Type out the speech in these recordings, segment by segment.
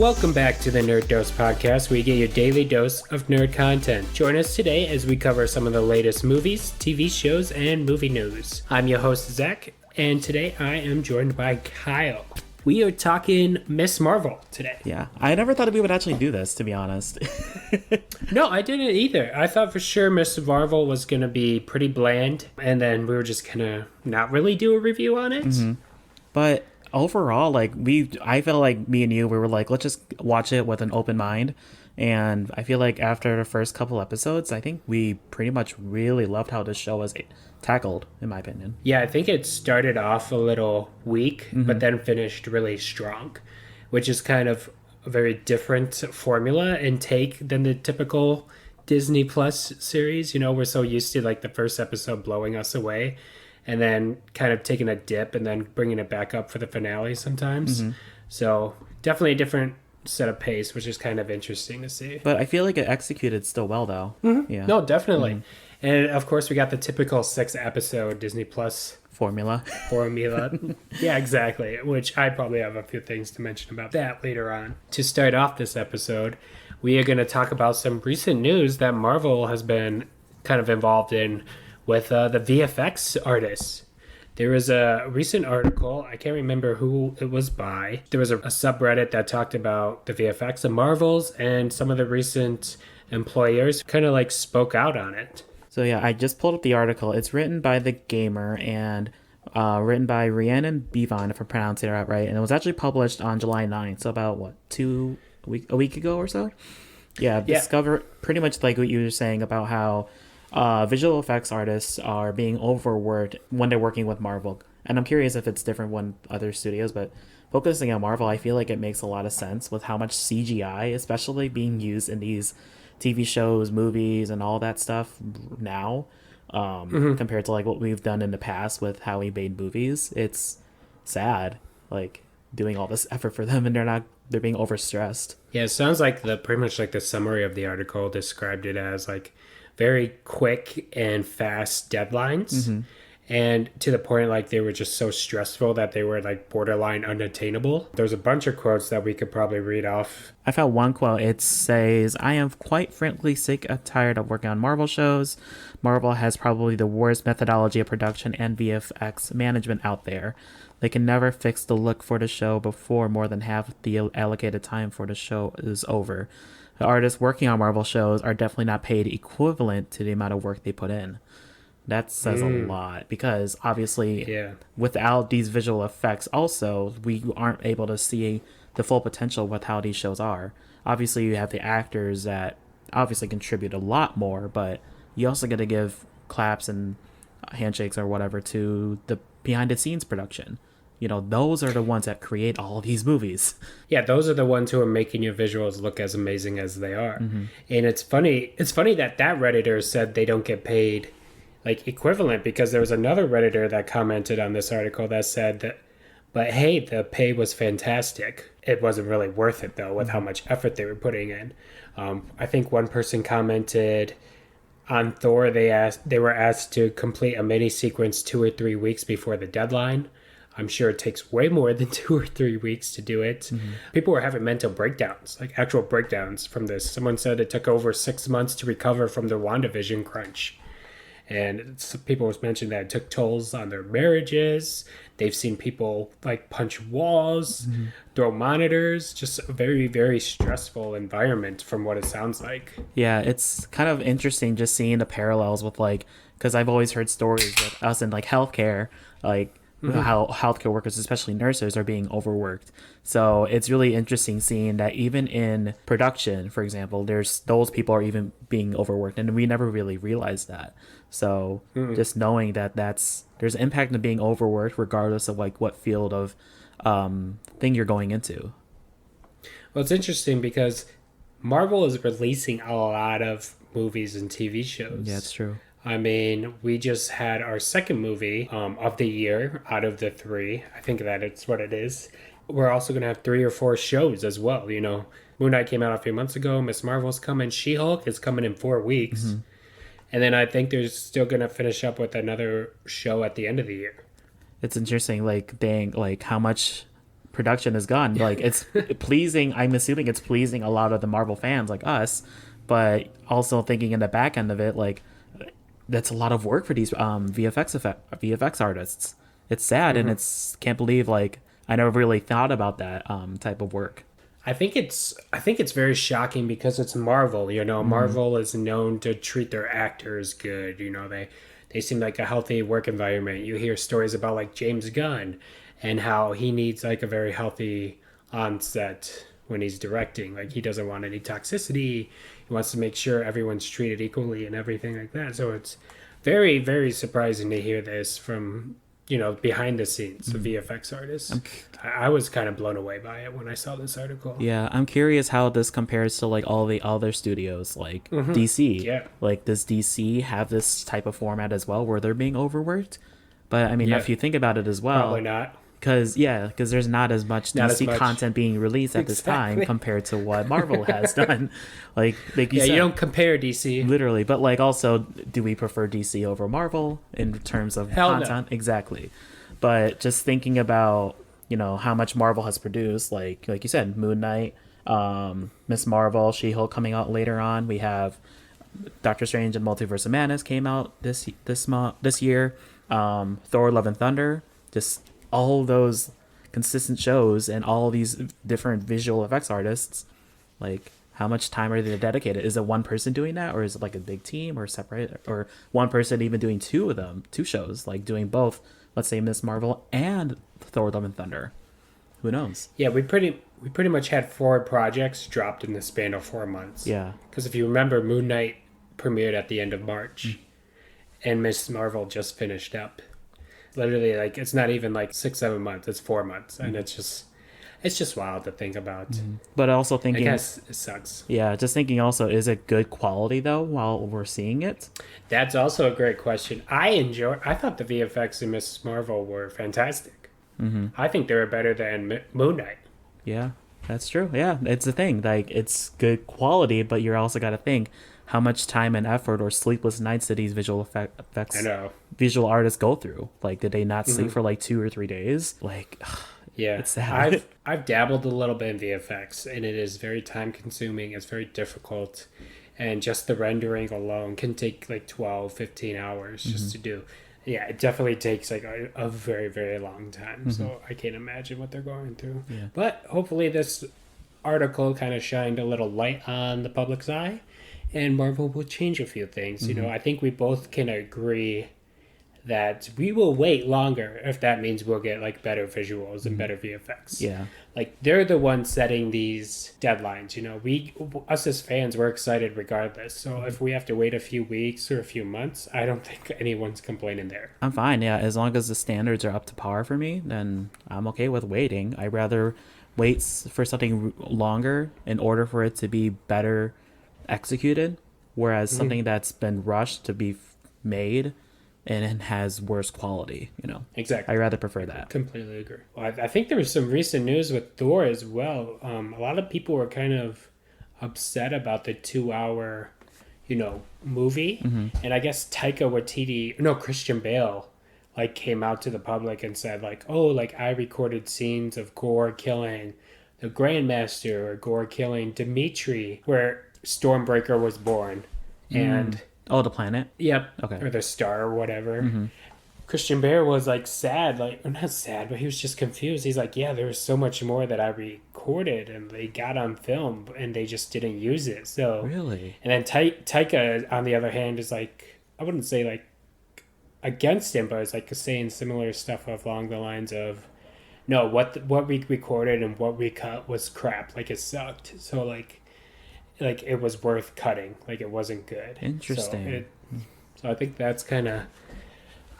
Welcome back to the Nerd Dose Podcast, where you get your daily dose of nerd content. Join us today as we cover some of the latest movies, TV shows, and movie news. I'm your host, Zach, and today I am joined by Kyle. We are talking Miss Marvel today. Yeah, I never thought we would actually do this, to be honest. No, I didn't either. I thought for sure Miss Marvel was going to be pretty bland, and then we were just going to not really do a review on it. Mm-hmm. But overall, I felt like me and you, we were like, let's just watch it with an open mind. And I feel like after the first couple episodes, I think we pretty much really loved how this show was tackled, in my opinion. Yeah, I think it started off a little weak, but then finished really strong, which is kind of a very different formula and take than the typical Disney Plus series. You know, we're so used to like the first episode blowing us away and then kind of taking a dip and then bringing it back up for the finale sometimes. So definitely a different set of pace, which is kind of interesting to see. But I feel like it executed still well, though. Yeah. No, definitely. And of course, we got the typical 6-episode Disney Plus formula. Yeah, exactly. Which I probably have a few things to mention about that later on. To start off this episode, we are going to talk about some recent news that Marvel has been kind of involved in with the VFX artists. There was a recent article, I can't remember who it was by. There was a subreddit that talked about the VFX of Marvels, and some of the recent employers kind of like spoke out on it. So yeah, I just pulled up the article. It's written by The Gamer and written by Rhiannon Bevan, if I'm pronouncing it right. And it was actually published on July 9th, so about, a week ago or so? Yeah, discover pretty much like what you were saying about how visual effects artists are being overworked when they're working with Marvel. And I'm curious if it's different when other studios, but focusing on Marvel, I feel like it makes a lot of sense with how much CGI, especially being used in these TV shows, movies, and all that stuff now, compared to like what we've done in the past with how we made movies. It's sad, like doing all this effort for them, and they're being overstressed. Yeah, it sounds like pretty much like the summary of the article described it as like very quick and fast deadlines. And to the point, like, they were just so stressful that they were, like, borderline unattainable. There's a bunch of quotes that we could probably read off. I found one quote. It says, "I am quite frankly sick and tired of working on Marvel shows. Marvel has probably the worst methodology of production and VFX management out there. They can never fix the look for the show before more than half the allocated time for the show is over. The artists working on Marvel shows are definitely not paid equivalent to the amount of work they put in." That says a lot, because obviously without these visual effects also, we aren't able to see the full potential with how these shows are. Obviously, you have the actors that obviously contribute a lot more, but you also got to give claps and handshakes or whatever to the behind-the-scenes production. You know, those are the ones that create all of these movies. Yeah, those are the ones who are making your visuals look as amazing as they are. And it's funny that Redditor said they don't get paid like equivalent, because there was another Redditor that commented on this article that said that, but hey, the pay was fantastic. It wasn't really worth it though, with how much effort they were putting in. I think one person commented on Thor, they were asked to complete a mini sequence 2 or 3 weeks before the deadline. I'm sure it takes way more than 2 or 3 weeks to do it. People were having mental breakdowns, like actual breakdowns from this. Someone said it took over 6 months to recover from the WandaVision crunch. And people was mentioning that it took tolls on their marriages. They've seen people like punch walls, throw monitors, just a very, very stressful environment from what it sounds like. Yeah, it's kind of interesting just seeing the parallels with like, because I've always heard stories with us in like healthcare, like how healthcare workers, especially nurses, are being overworked. So it's really interesting seeing that even in production, for example, those people are even being overworked, and we never really realized that. So just knowing that there's an impact of being overworked regardless of like what field of thing you're going into. Well, it's interesting because Marvel is releasing a lot of movies and TV shows. Yeah, it's true. I mean, we just had our second movie of the year out of the 3. I think that it's what it is. We're also going to have 3 or 4 shows as well. You know, Moon Knight came out a few months ago. Miss Marvel's coming. She-Hulk is coming in 4 weeks. And then I think they're still going to finish up with another show at the end of the year. It's interesting, like, dang, like how much production is gone. Like, it's pleasing. I'm assuming it's pleasing a lot of the Marvel fans like us, but also thinking in the back end of it, like, that's a lot of work for these VFX artists. It's sad, and it's can't believe, like, I never really thought about that type of work. I think it's very shocking because it's Marvel. You know, Marvel is known to treat their actors good. You know, they seem like a healthy work environment. You hear stories about like James Gunn and how he needs like a very healthy onset when he's directing. Like, he doesn't want any toxicity. He wants to make sure everyone's treated equally and everything like that. So it's very, very surprising to hear this from, you know, behind the scenes, the VFX artists. I was kind of blown away by it when I saw this article. Yeah, I'm curious how this compares to like all the other studios, like DC. Yeah. Like, does DC have this type of format as well where they're being overworked? But I mean, if you think about it as well, Probably not. Because there's not as much DC content being released at this time compared to what Marvel has done. Like you said, you don't compare DC. Literally, but like, also, do we prefer DC over Marvel in terms of content? No. Exactly. But just thinking about, you know, how much Marvel has produced, like you said, Moon Knight, Miss Marvel, She-Hulk coming out later on. We have Doctor Strange and Multiverse of Madness came out this year. Thor: Love and Thunder, just all those consistent shows and all these different visual effects artists. Like, how much time are they dedicated? Is it one person doing that, or is it like a big team, or separate, or one person even doing two shows, like doing both, let's say Miss Marvel and Thor: Love and Thunder? Who knows? Yeah, we pretty much had 4 projects dropped in the span of 4 months. Yeah, because if you remember, Moon Knight premiered at the end of March, and Miss Marvel just finished up. Literally, like, it's not even like 6-7 months, it's 4 months, and it's just wild to think about. But also thinking, I guess it sucks. Yeah, just thinking also, is it good quality though while we're seeing it? That's also a great question. I thought the VFX in Miss Marvel were fantastic. I think they were better than Moon Knight. Yeah, that's true. Yeah, it's the thing, like, it's good quality, but you're also got to think, how much time and effort or sleepless nights did these visual effects visual artists go through? Like, did they not sleep for like 2 or 3 days? Like, yeah, it's sad. I've dabbled a little bit in VFX, and it is very time consuming. It's very difficult, and just the rendering alone can take like 12-15 hours just to do. Yeah, it definitely takes like a very, very long time. So I can't imagine what they're going through. Yeah. But hopefully this article kind of shined a little light on the public's eye, and Marvel will change a few things. You know, I think we both can agree that we will wait longer if that means we'll get like better visuals and better VFX. Yeah. Like, they're the ones setting these deadlines. You know, us as fans, we're excited regardless. So if we have to wait a few weeks or a few months, I don't think anyone's complaining there. I'm fine. Yeah, as long as the standards are up to par for me, then I'm okay with waiting. I'd rather wait for something longer in order for it to be better executed, whereas something that's been rushed to be made and it has worse quality, you know. Exactly. I rather prefer that. Completely agree. Well, I think there was some recent news with Thor as well. A lot of people were kind of upset about the 2-hour, you know, movie. And I guess Christian Bale, like, came out to the public and said, like, oh, like, I recorded scenes of Gore killing the Grandmaster or Gore killing Dimitri, where Stormbreaker was born. And the planet? Yep. Okay. Or the star or whatever. Christian Bale was like sad, like, or not sad, but he was just confused. He's like, yeah, there was so much more that I recorded and they got on film and they just didn't use it. So Really? And then Taika, on the other hand, is like, I wouldn't say like against him, but it's like saying similar stuff along the lines of, no, what we recorded and what we cut was crap. Like, it sucked. So like it was worth cutting. Like, it wasn't good. Interesting. So I think that's kind of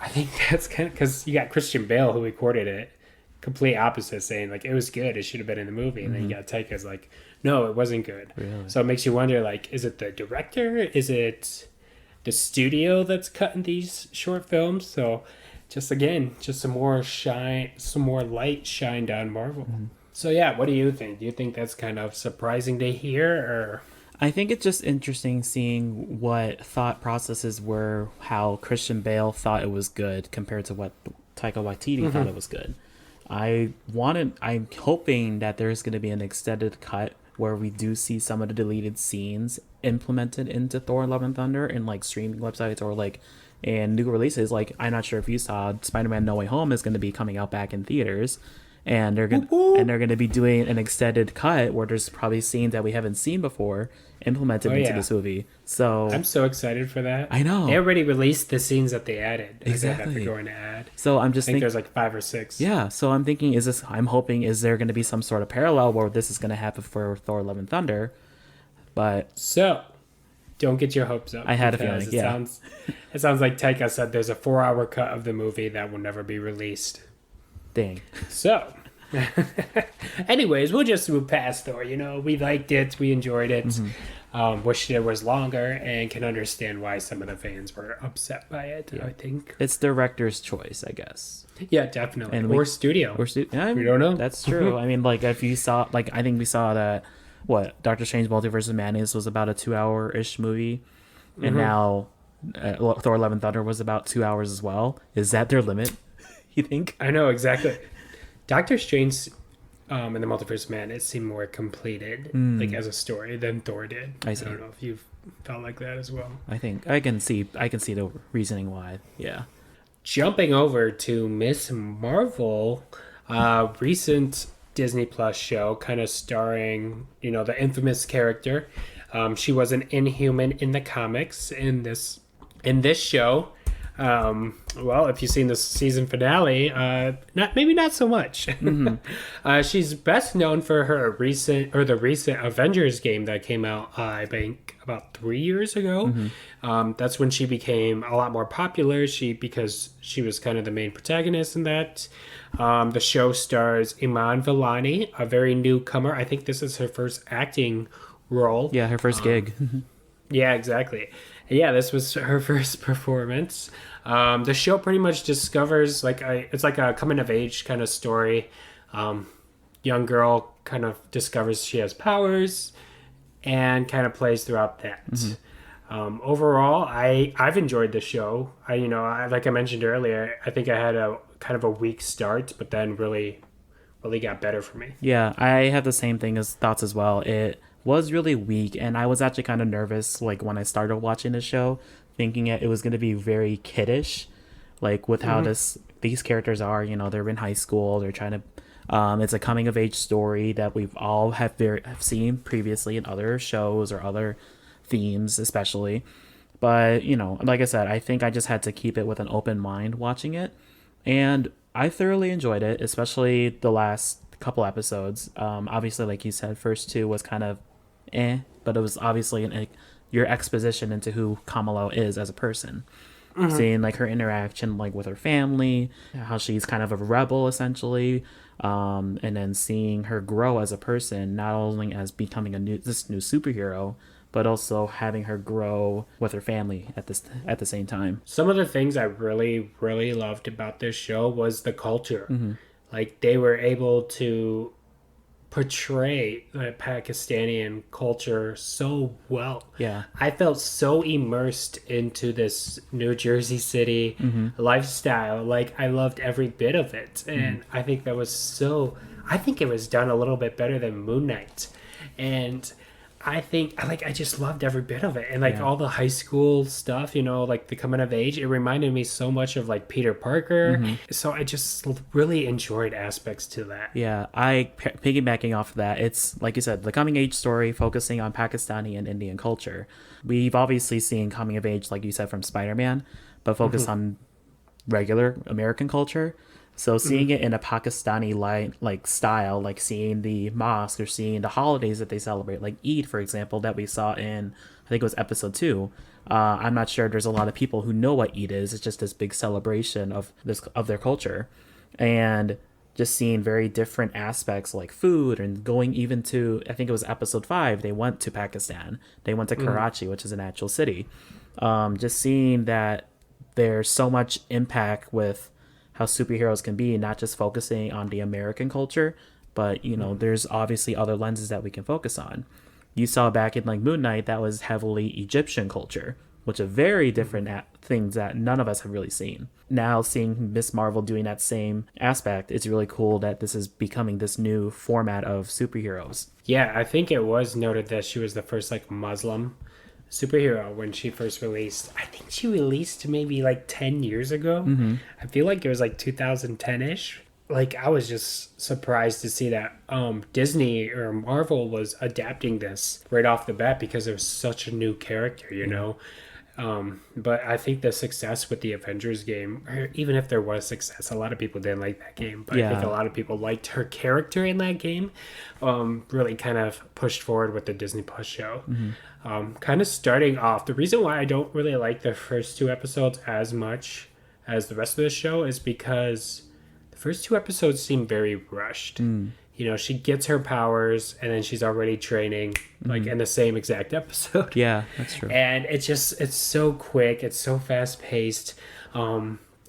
because you got Christian Bale who recorded it, complete opposite, saying like it was good, it should have been in the movie, and then you got Taika's like, no, it wasn't good. Really? So it makes you wonder, like, is it the director? Is it the studio that's cutting these short films? So just some more light shined on Marvel. So yeah, what do you think? Do you think that's kind of surprising to hear, or? I think it's just interesting seeing what thought processes were, how Christian Bale thought it was good compared to what Taika Waititi thought it was good. I'm hoping that there's going to be an extended cut where we do see some of the deleted scenes implemented into Thor: Love and Thunder in like streaming websites or like in new releases. Like, I'm not sure if you saw Spider-Man No Way Home is going to be coming out back in theaters, and they're going to be doing an extended cut where there's probably scenes that we haven't seen before implemented into this movie. So I'm so excited for that. I know they already released the scenes that they added. Exactly. That they're going to add. So I'm just I think thinking there's like 5 or 6. Yeah, so I'm thinking, I'm hoping, is there going to be some sort of parallel where this is going to happen for Thor: Love and Thunder? But so, don't get your hopes up. I had a feeling. It sounds like Taika said there's a 4-hour cut of the movie that will never be released. Dang. So, anyways, we'll just move past Thor. We liked it, we enjoyed it. Wished it was longer, and can understand why some of the fans were upset by it. I think it's director's choice, I guess. Yeah, definitely. Or studio. We don't know. That's true. I mean, like, if you saw, like, I think we saw that Doctor Strange Multiverse of Madness was about a 2-hour-ish movie, and now Thor: Love and Thunder was about 2 hours as well. Is that their limit, you think? I know, exactly. Doctor Strange in the Multiverse of Madness seemed more completed, like, as a story than Thor did. I don't know if you've felt like that as well. I think I can see the reasoning why. Yeah. Jumping over to Miss Marvel, recent Disney Plus show, kind of starring, the infamous character. She was an Inhuman in the comics. In this show, well, if you've seen the season finale, not so much. She's best known for the recent Avengers game that came out, I think, about 3 years ago. That's when she became a lot more popular. Because she was kind of the main protagonist in that. The show stars Iman Vellani, a very newcomer. I think this is her first acting role. Yeah, her first gig. Yeah, exactly. Yeah, this was her first performance. The show pretty much discovers it's like a coming of age kind of story. Young girl kind of discovers she has powers and kind of plays throughout that. Overall, I've enjoyed the show. Like I mentioned earlier, I think I had a kind of a weak start, but then really got better for me. Yeah, I have the same thoughts as well. It was really weak, and I was actually kind of nervous, like, when I started watching the show, thinking it was going to be very kiddish, like, with how these characters are. They're in high school, they're trying to it's a coming of age story that we've all have seen previously in other shows or other themes especially. But like I said, I think I just had to keep it with an open mind watching it, and I thoroughly enjoyed it, especially the last couple episodes. Obviously, like you said, first 2 was kind of but it was obviously your exposition into who Kamala is as a person. Seeing like her interaction like with her family, how she's kind of a rebel essentially, and then seeing her grow as a person, not only as becoming this new superhero, but also having her grow with her family at the same time. Some of the things I really, really loved about this show was the culture. Like, they were able to portray the Pakistani culture so well. Yeah. I felt so immersed into this New Jersey city lifestyle. Like, I loved every bit of it. And I think it was done a little bit better than Moon Knight. And I think I just loved every bit of it, and all the high school stuff, like the coming of age, it reminded me so much of like Peter Parker. So I just really enjoyed aspects to that. Yeah, piggybacking off of that, it's like you said, the coming age story focusing on Pakistani and Indian culture. We've obviously seen coming of age, like you said, from Spider-Man, but focused on regular American culture. So seeing it in a Pakistani like style, like seeing the mosque or seeing the holidays that they celebrate, like Eid, for example, that we saw in, I think it was episode 2. I'm not sure there's a lot of people who know what Eid is. It's just this big celebration of their culture, and just seeing very different aspects like food, and going even to, I think it was episode 5, they went to Pakistan. They went to Karachi, which is an actual city. Just seeing that there's so much impact with how superheroes can be, not just focusing on the American culture, but there's obviously other lenses that we can focus on. You saw back in like Moon Knight, that was heavily Egyptian culture, which are very different things that none of us have really seen. Now seeing Miss Marvel doing that same aspect, it's really cool that this is becoming this new format of superheroes. Yeah, I think it was noted that she was the first like Muslim superhero when she first released. I think she released maybe like 10 years ago. I feel like it was like 2010-ish. Like, I was just surprised to see that Disney or Marvel was adapting this right off the bat because it was such a new character, you know? But I think the success with the Avengers game, or even if there was success, a lot of people didn't like that game. But I think a lot of people liked her character in that game. Really kind of pushed forward with the Disney Plus show. Kind of starting off, the reason why I don't really like the first 2 episodes as much as the rest of the show is because the first 2 episodes seem very rushed. You know, she gets her powers and then she's already training like in the same exact episode. Yeah, that's true. And it's so quick, it's so fast paced.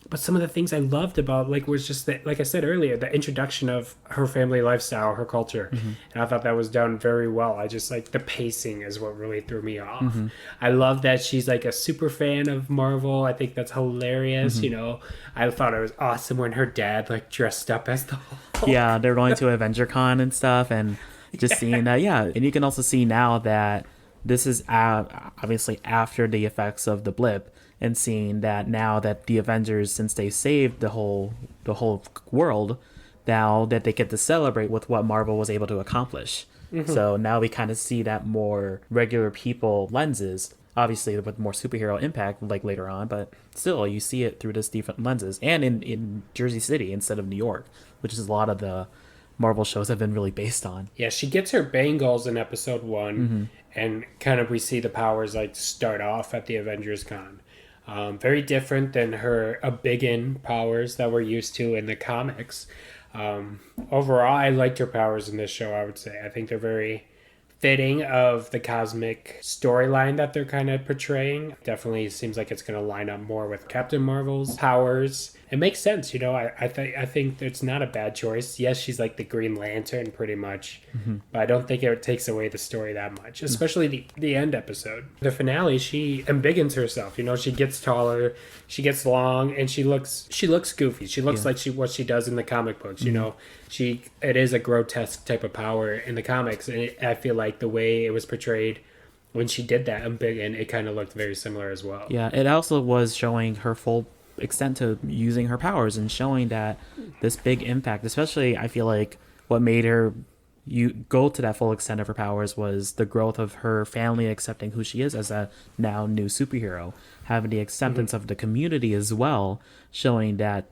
But some of the things I loved about like was just that, like I said earlier, the introduction of her family lifestyle, her culture. And I thought that was done very well. I just like the pacing is what really threw me off. I love that she's like a super fan of Marvel. I think that's hilarious. You know, I thought it was awesome when her dad like dressed up as the Hulk. Yeah, they're going to AvengerCon and stuff, and just seeing that. Yeah, and you can also see now that this is obviously after the effects of the blip, and seeing that now that the Avengers, since they saved the whole world, now that they get to celebrate with what Marvel was able to accomplish. So now we kind of see that more regular people lenses, obviously with more superhero impact like later on, but still you see it through this different lenses, and in Jersey City instead of New York, which is a lot of the Marvel shows have been really based on. Yeah, she gets her Bengals in episode 1, and kind of we see the powers like start off at the Avengers Con. Very different than her Biggin powers that we're used to in the comics. Overall, I liked her powers in this show, I would say. I think they're very fitting of the cosmic storyline that they're kind of portraying. Definitely seems like it's going to line up more with Captain Marvel's powers. It makes sense, you know. I think it's not a bad choice. Yes, she's like the Green Lantern pretty much, but I don't think it takes away the story that much, especially the end episode. The finale, she embiggens herself, you know. She gets taller, she gets long, and she looks goofy. She looks like what she does in the comic books, you know. It is a grotesque type of power in the comics, and I feel like the way it was portrayed when she did that embiggen, it kind of looked very similar as well. Yeah, it also was showing her full extent to using her powers and showing that this big impact, especially I feel like what made her go to that full extent of her powers was the growth of her family accepting who she is as a now new superhero, having the acceptance of the community as well, showing that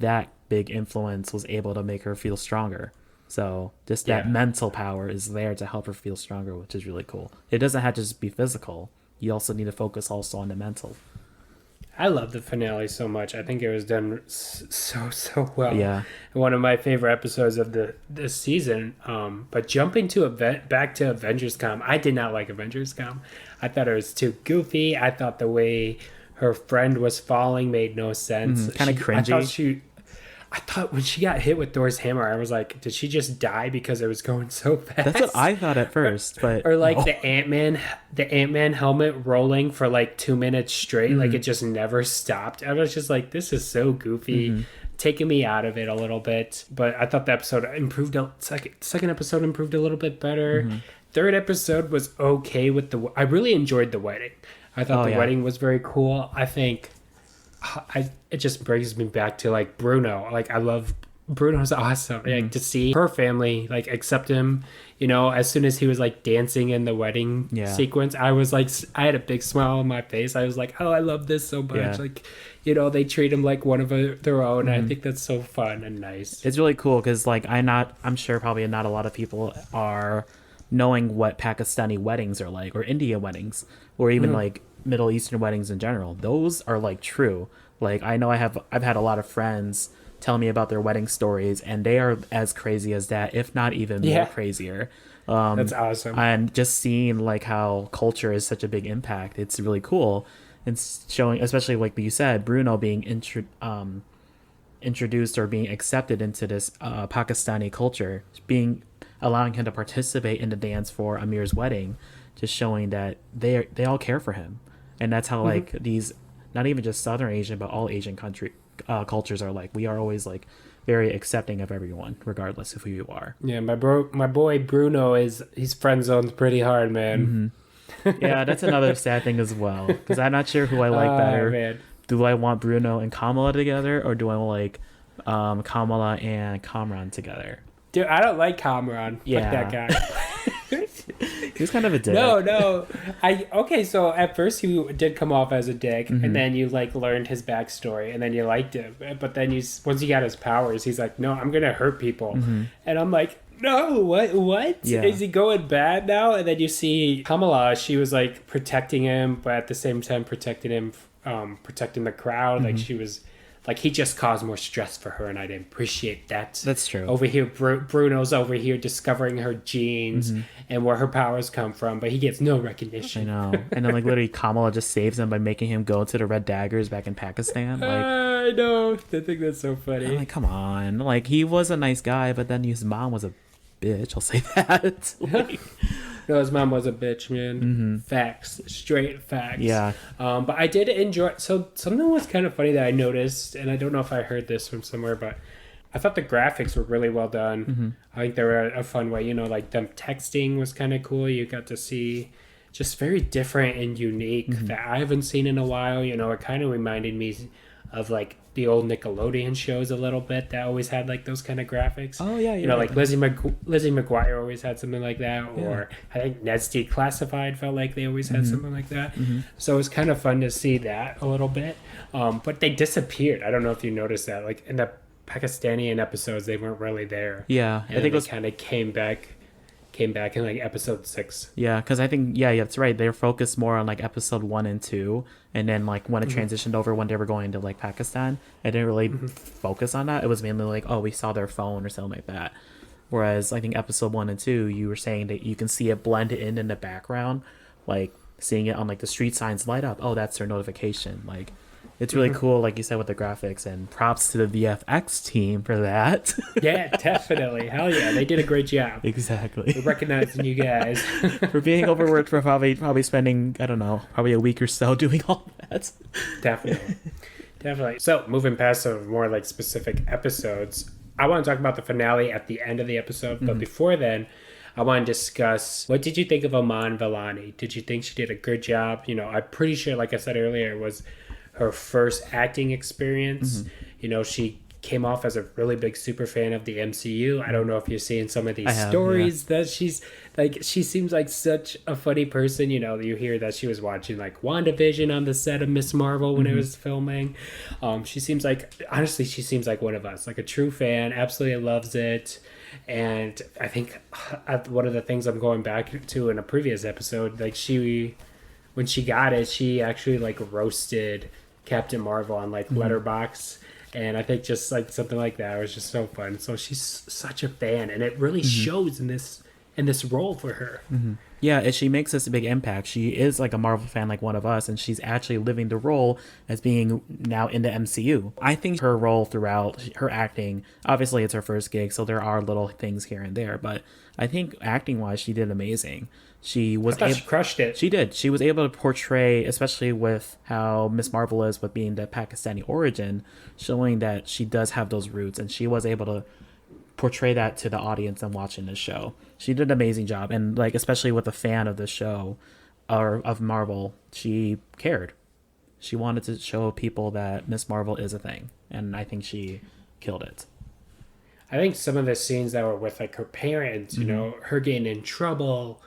big influence was able to make her feel stronger. So just that mental power is there to help her feel stronger, which is really cool. It doesn't have to just be physical. You also need to focus also on the mental. I love the finale so much. I think it was done so well. Yeah, one of my favorite episodes of this season. But jumping to back to Avengers Com, I did not like Avengers Com. I thought it was too goofy. I thought the way her friend was falling made no sense. Kind of cringy. I thought when she got hit with Thor's hammer, I was like, did she just die because it was going so fast? That's what I thought at first, but or like the Ant-Man helmet rolling for like 2 minutes straight, like it just never stopped. I was just like, this is so goofy, taking me out of it a little bit. But I thought the episode improved. Second episode improved a little bit better. Third episode was okay with I really enjoyed the wedding. I thought the wedding was very cool. I think. It just brings me back to like Bruno. Like I love Bruno's awesome. Like to see her family like accept him, you know, as soon as he was like dancing in the wedding sequence, I was like, I had a big smile on my face. I was like, oh, I love this so much. Like, you know, they treat him like one of their own. And I think that's so fun and nice. It's really cool because like I'm sure probably not a lot of people are knowing what Pakistani weddings are like, or Indian weddings, or even like Middle Eastern weddings in general. Those are like true. Like I know I've had a lot of friends tell me about their wedding stories, and they are as crazy as that, if not even more crazier. That's awesome. And just seeing like how culture is such a big impact, it's really cool. And showing, especially like you said, Bruno being introduced or being accepted into this Pakistani culture, allowing him to participate in the dance for Amir's wedding, just showing that they all care for him. And that's how like these, not even just Southern Asian, but all Asian cultures are like. We are always like very accepting of everyone, regardless of who you are. Yeah, my boy Bruno he's friend zoned pretty hard, man. Yeah, that's another sad thing as well, because I'm not sure who I like better. Man. Do I want Bruno and Kamala together, or do I like Kamala and Kamran together? Dude, I don't like Kamran. Yeah. Fuck that guy. He's kind of a dick. No. Okay, so at first he did come off as a dick, and then you like learned his backstory, and then you liked him. But then once he got his powers, he's like, no, I'm gonna hurt people, and I'm like, no, what? Yeah. Is he going bad now? And then you see Kamala, she was like protecting him, but at the same time protecting him, protecting the crowd. Like she was. Like, he just caused more stress for her, and I didn't appreciate that. That's true. Over here, Bruno's over here discovering her genes and where her powers come from, but he gets no recognition. I know. And then, like, literally, Kamala just saves him by making him go to the Red Daggers back in Pakistan. Like, I know. I think that's so funny. I'm like, come on. Like, he was a nice guy, but then his mom was a bitch. I'll say that. Like, No, his mom was a bitch, man. Facts. Straight facts. Yeah. But I did enjoy... So, something was kind of funny that I noticed, and I don't know if I heard this from somewhere, but I thought the graphics were really well done. I think they were a fun way. You know, like, them texting was kind of cool. You got to see just very different and unique that I haven't seen in a while. You know, it kind of reminded me of, like, the old Nickelodeon shows a little bit that always had like those kind of graphics. Oh yeah, you know, like Lizzie McGuire always had something like that, or I think Ned's Declassified felt like they always had something like that. So it was kind of fun to see that a little bit. But they disappeared. I don't know if you noticed that. Like in the Pakistani episodes, they weren't really there. Yeah, and I think it was kind of came back in like episode 6. Yeah, because I think that's right. They're focused more on like episode 1 and 2, and then like when it transitioned over when they were going to like Pakistan, I didn't really focus on that. It was mainly like, oh, we saw their phone or something like that. Whereas I think episode 1 and 2, you were saying that you can see it blend in the background, like seeing it on like the street signs light up. Oh, that's their notification. Like it's really cool, like you said, with the graphics, and props to the VFX team for that. Yeah, definitely. Hell yeah, they did a great job. Exactly. We're recognizing you guys. For being overworked for probably spending, I don't know, probably a week or so doing all that. Definitely. So, moving past some more like specific episodes, I want to talk about the finale at the end of the episode, but before then, I want to discuss, what did you think of Aman Vellani? Did you think she did a good job? You know, I'm pretty sure, like I said earlier, it was her first acting experience. You know, she came off as a really big super fan of the MCU. I don't know if you're seeing some of these stories that she's like, she seems like such a funny person. You know, you hear that she was watching like WandaVision on the set of Miss Marvel when it was filming. She seems like, honestly, she seems like one of us, like a true fan, absolutely loves it. And I think one of the things I'm going back to in a previous episode, like when she got it, she actually like roasted Captain Marvel on like Letterboxd, and I think just like something like that was just so fun. So she's such a fan, and it really shows in this role for her. Yeah, and she makes this a big impact. She is like a Marvel fan like one of us, and she's actually living the role as being now in the MCU. I think her role throughout, her acting, obviously it's her first gig, so there are little things here and there, but I think acting wise she did amazing. She crushed it. She did. She was able to portray, especially with how Miss Marvel is with being the Pakistani origin, showing that she does have those roots, and she was able to portray that to the audience and watching the show. She did an amazing job, and like especially with a fan of the show or of Marvel, she cared. She wanted to show people that Miss Marvel is a thing, and I think she killed it. I think some of the scenes that were with like her parents, you know, her getting in trouble,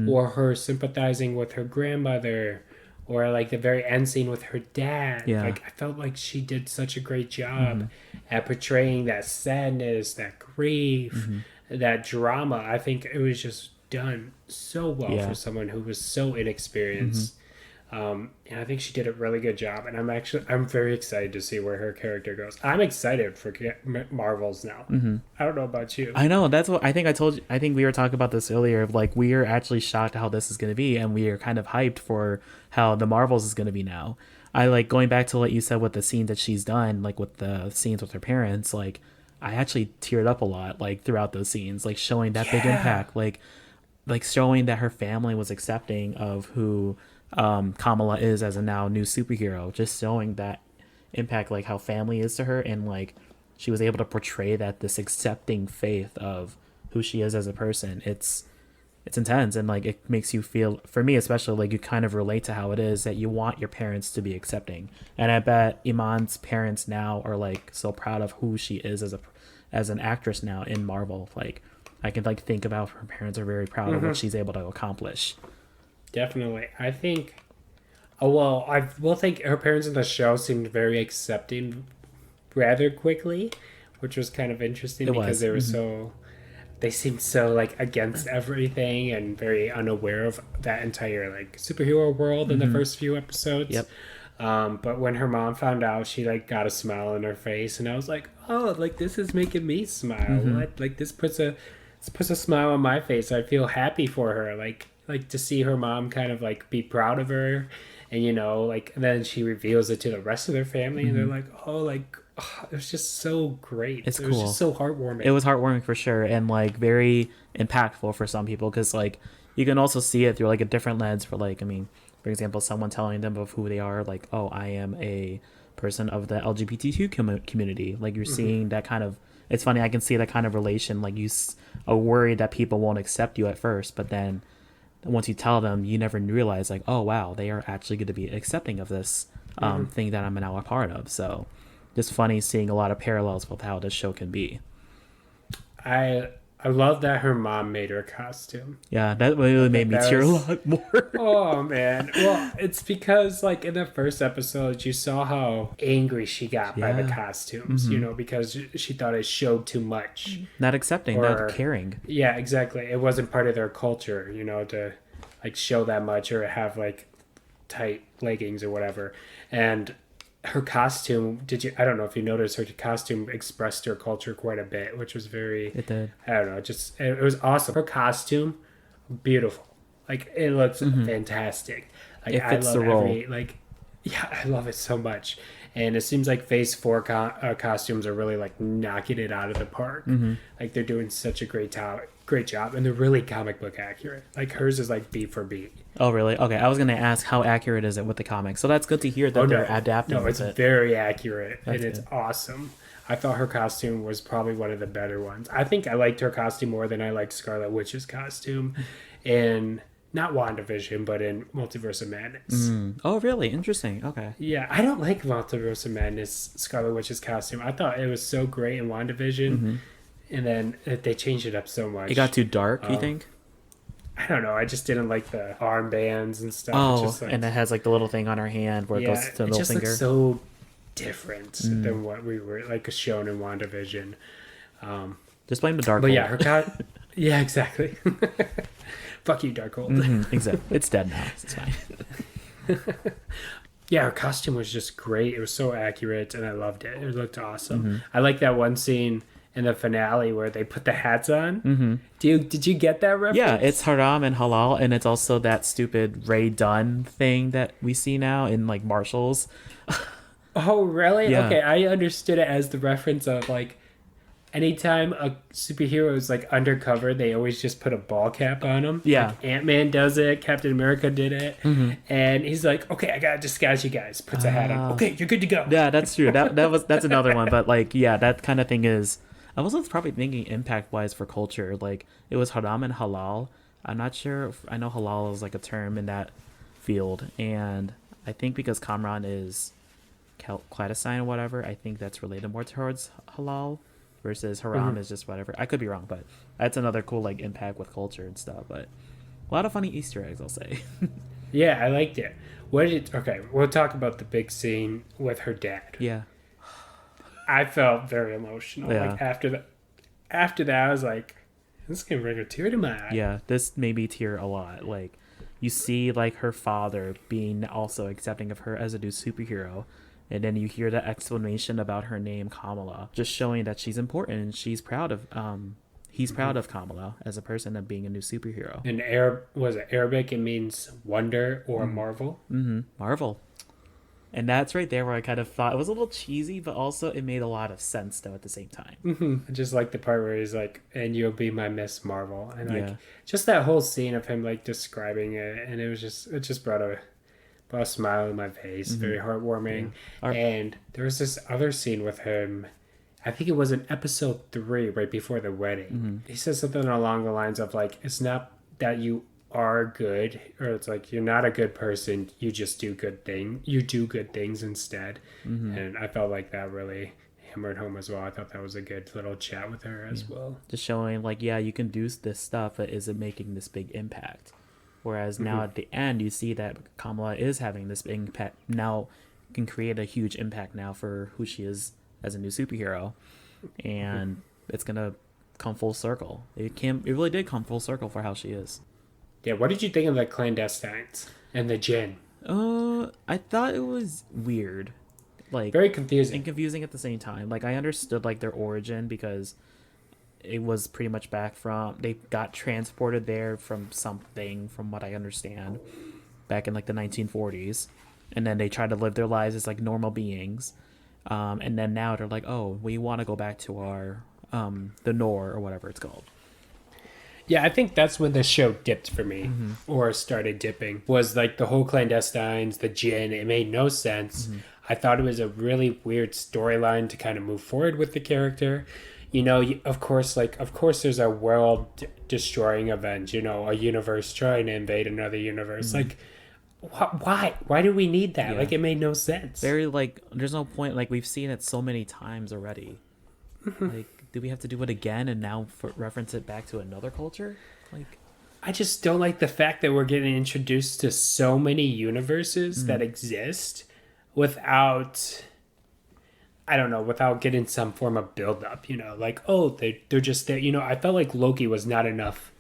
or her sympathizing with her grandmother, or like the very end scene with her dad. Like I felt like she did such a great job at portraying that sadness, that grief, that drama. I think it was just done so well for someone who was so inexperienced. And I think she did a really good job, and I'm very excited to see where her character goes. I'm excited for Marvels now. I don't know about you. I know, that's what I think. I think we were talking about this earlier. Like, we are actually shocked how this is going to be, and we are kind of hyped for how the Marvels is going to be now. I like going back to what you said with the scene that she's done, like with the scenes with her parents. Like, I actually teared up a lot, like throughout those scenes, like showing that big impact. Like, like showing that her family was accepting of who Kamala is as a now new superhero, just showing that impact, like how family is to her, and like she was able to portray that this accepting faith of who she is as a person. It's intense, and like it makes you feel, for me especially, like you kind of relate to how it is that you want your parents to be accepting. And I bet Iman's parents now are like so proud of who she is as an actress now in Marvel. Like I can like think about her parents are very proud of what she's able to accomplish. Definitely. I think, oh, well, I will think her parents in the show seemed very accepting rather quickly, which was kind of interesting because they were so, they seemed so like against everything and very unaware of that entire like superhero world in the first few episodes. Yep. But when her mom found out, she like got a smile on her face, and I was like, oh, like this is making me smile. What? Like this puts a smile on my face. I feel happy for her. Like to see her mom kind of like be proud of her, and you know, like then she reveals it to the rest of their family, and they're like, oh, like it was just so great. It's it cool. was just so heartwarming. It was heartwarming for sure, and like very impactful for some people, because like you can also see it through like a different lens for like, I mean, for example, someone telling them of who they are, like, oh, I am a person of the LGBTQ community. Like you're seeing that kind of, it's funny, I can see that kind of relation. Like you are worried that people won't accept you at first, but then once you tell them, you never realize like, oh wow, they are actually going to be accepting of this thing that I'm now a part of. So just funny seeing a lot of parallels with how this show can be. I love that her mom made her costume. Yeah, that really made me tear a lot more. Oh man. Well, it's because like in the first episode you saw how angry she got by the costumes, you know, because she thought it showed too much. Not accepting, not caring. Yeah, exactly. It wasn't part of their culture, you know, to like show that much or have like tight leggings or whatever. And her costume, I don't know if you noticed, her costume expressed her culture quite a bit, which was very, it did. I don't know, it was awesome. Her costume, beautiful. Like it looks fantastic. Like it fits the role. I love it so much. And it seems like Phase 4 costumes are really like knocking it out of the park. Like they're doing such a great job, and they're really comic book accurate. Like hers is like beat for beat. Oh really? Okay, I was gonna ask how accurate is it with the comics. So that's good to hear that they're adapting. No, it's very accurate, and it's awesome. I thought her costume was probably one of the better ones. I think I liked her costume more than I liked Scarlet Witch's costume in not WandaVision, but in Multiverse of Madness. Oh really? Interesting. Okay. Yeah, I don't like Multiverse of Madness Scarlet Witch's costume. I thought it was so great in WandaVision, and then they changed it up so much. It got too dark, you think? I don't know. I just didn't like the armbands and stuff. Oh, and it has like the little thing on her hand where it goes to the middle finger. It just looks so different than what we were like shown in WandaVision. Just blame the Darkhold. But yeah, yeah, exactly. Fuck you, Darkhold. Exactly. It's dead now. It's fine. Yeah, her costume was just great. It was so accurate, and I loved it. It looked awesome. I like that one scene in the finale where they put the hats on. Did you get that reference? Yeah, it's haram and halal, and it's also that stupid Ray Dunn thing that we see now in like Marshalls. Oh, really? Yeah. Okay, I understood it as the reference of like anytime a superhero is like undercover, they always just put a ball cap on them. Yeah. Like Ant-Man does it, Captain America did it, and he's like, okay, I gotta disguise you guys. Puts a hat on. Okay, you're good to go. Yeah, that's true. That's another one. But like, yeah, that kind of thing is. I was probably thinking impact-wise for culture. Like, it was haram and halal. I'm not sure. I know halal is like a term in that field. And I think because Kamran is clandestine or whatever, I think that's related more towards halal versus haram is just whatever. I could be wrong, but that's another cool like impact with culture and stuff. But a lot of funny Easter eggs, I'll say. Yeah, I liked it. Okay, we'll talk about the big scene with her dad. Yeah. I felt very emotional. Yeah. Like after that, I was like, this can bring a tear to my eye. Yeah, this made me tear a lot. Like, you see, like, her father being also accepting of her as a new superhero, and then you hear the explanation about her name, Kamala, just showing that she's important and she's proud of. He's proud of Kamala as a person of being a new superhero. In Arabic, it means wonder or marvel. Marvel. And that's right there where I kind of thought it was a little cheesy, but also it made a lot of sense though at the same time. I just like the part where he's like, "And you'll be my Miss Marvel," and like Yeah. just that whole scene of him like describing it, and it just brought a smile on my face, very heartwarming. Yeah. And there was this other scene with him. I think it was in episode 3, right before the wedding. He says something along the lines of like, "It's not that you are good, or it's like you're not a good person, you just do good things instead." And I felt like that really hammered home as well. I thought that was a good little chat with her as well. Just showing like, yeah, you can do this stuff, but is it making this big impact? Whereas now at the end, you see that Kamala is having this big impact now, can create a huge impact now for who she is as a new superhero, and it's gonna come full circle. It really did come full circle for how she is. Yeah, what did you think of the clandestines and the gin? I thought it was weird, like Very confusing. and confusing at the same time. Like I understood like their origin because it was pretty much back from they got transported there from something, from what I understand, back in like the 1940s, and then they tried to live their lives as like normal beings, and then now they're like, oh, we want to go back to our the Nor or whatever it's called. Yeah, I think that's when the show dipped for me, or started dipping, was like the whole clandestines, the gin. It made no sense. I thought it was a really weird storyline to kind of move forward with the character. You know, of course, there's a world-destroying event, you know, a universe trying to invade another universe. Like, why? Why do we need that? Yeah. Like, it made no sense. Very like, there's no point. Like we've seen it so many times already. Like, do we have to do it again and now reference it back to another culture? Like, I just don't like the fact that we're getting introduced to so many universes that exist without, I don't know, without getting some form of build-up, you know? Like, oh, they're just there. You know, I felt like Loki was not enough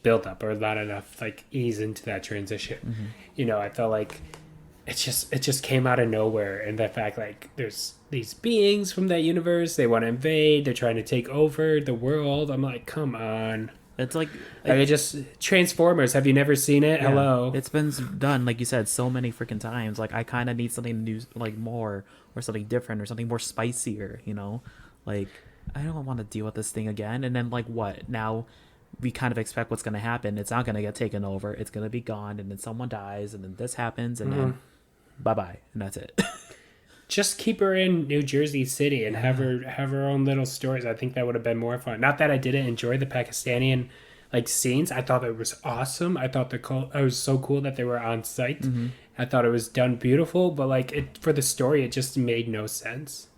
build-up or not enough, like, ease into that transition. You know, I felt like it just came out of nowhere. And the fact, like, there's these beings from that universe, they want to invade, they're trying to take over the world. I'm like, come on. it's like Like, it just Transformers. Have you never seen it? yeah, Hello. it's been done, like you said, so many freaking times. Like I kind of need something new, like more, or something different, or something more spicier. You know, like I don't want to deal with this thing again. And then like what now? We kind of expect what's going to happen. It's not going to get taken over. It's going to be gone, and then someone dies, and then this happens, and then bye bye, and that's it. Just keep her in New Jersey City and have her own little stories. I think that would have been more fun. Not that I didn't enjoy the Pakistani like scenes. I thought it was awesome. I thought it was so cool that they were on site. I thought it was done beautiful, but like for the story, it just made no sense.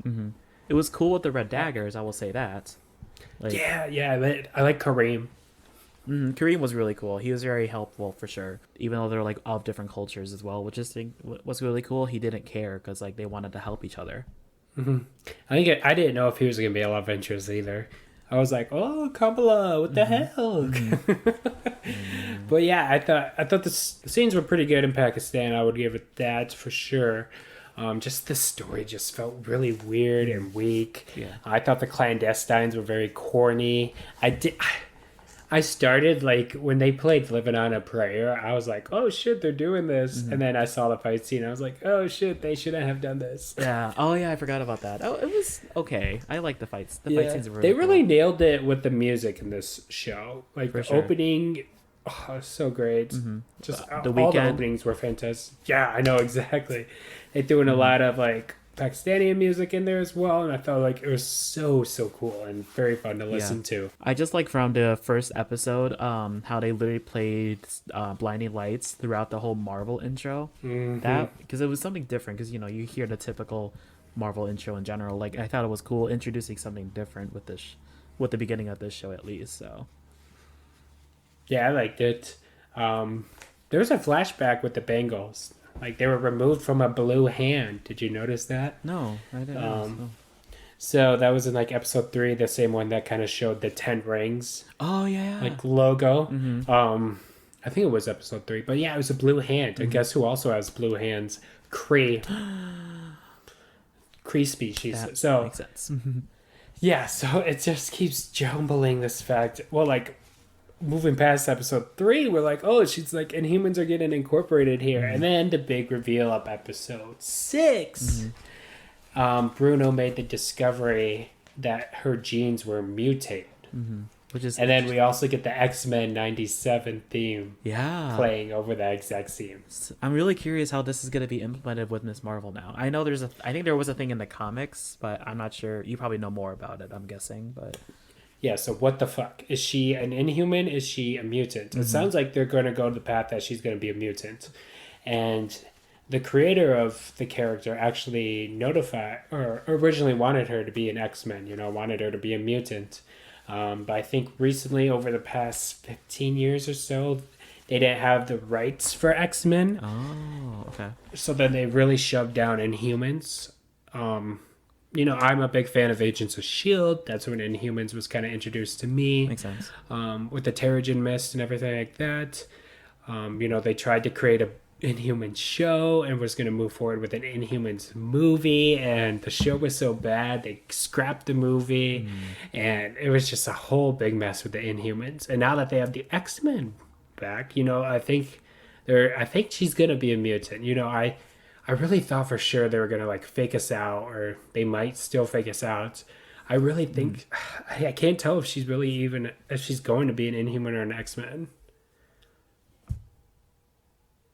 It was cool with the red daggers. I will say that. Like, Yeah. I like Kareem. Kareem was really cool. He was very helpful for sure. Even though they're like all different cultures as well, which is was really cool. He didn't care because like they wanted to help each other. I didn't know if he was gonna be a love interest either. I was like, oh, Kamala, what the hell? But yeah, I thought the scenes were pretty good in Pakistan. I would give it that for sure. Just the story just felt really weird and weak. Yeah. I thought the clandestines were very corny. I started like when they played "Living on a Prayer." I was like, "Oh shit, they're doing this!" And then I saw the fight scene. I was like, "Oh shit, they shouldn't have done this." Yeah. Oh yeah, I forgot about that. Oh, it was okay. I like the fights. The fight scenes were really they really cool. nailed it with the music in this show. Like For the sure. opening, oh, so great. Just The all the Weeknd. openings were fantastic. Yeah, I know exactly. They threw in a lot of like Pakistani music in there as well, and I felt like it was so cool and very fun to listen to. I just like from the first episode, how they literally played blinding lights throughout the whole Marvel intro. That because it was something different. Because you know you hear the typical Marvel intro in general. Like I thought it was cool introducing something different with this, with the beginning of this show at least. So Yeah, I liked it. There was a flashback with the Bengals. Like they were removed from a blue hand. Did you notice that? no, I didn't. know. So that was in like episode 3, the same one that kind of showed the 10 rings Oh yeah. like logo. I think it was episode 3, but yeah, it was a blue hand. And guess who also has blue hands? Kree species. That So makes sense. yeah, so it just keeps jumbling this fact. Well, like moving past episode 3, we're like, oh, she's like, Inhumans are getting incorporated here. Mm-hmm. And then the big reveal of episode 6. Bruno made the discovery that her genes were mutated. Which is, and then we also get the X-Men 97 theme playing over that exact scene. I'm really curious how this is going to be implemented with Miss Marvel now. I know I think there was a thing in the comics, but I'm not sure. You probably know more about it, I'm guessing. But yeah, so what the fuck? Is she an Inhuman? Is she a mutant? It sounds like they're going to go the path that she's going to be a mutant. And the creator of the character actually notified, or originally wanted her to be an X-Men, wanted her to be a mutant. But I think recently, over the past 15 years or so, they didn't have the rights for X-Men. Oh, okay. So then they really shoved down Inhumans. I'm a big fan of Agents of S.H.I.E.L.D. That's when Inhumans was kind of introduced to me. Makes sense. With the Terrigen Mist and everything like that. They tried to create a Inhumans show and was going to move forward with an Inhumans movie, and the show was so bad they scrapped the movie, and it was just a whole big mess with the Inhumans. And now that they have the X-Men back, I think she's going to be a mutant. I really thought for sure they were going to like fake us out, or they might still fake us out. I really think I can't tell if she's going to be an Inhuman or an X-Men.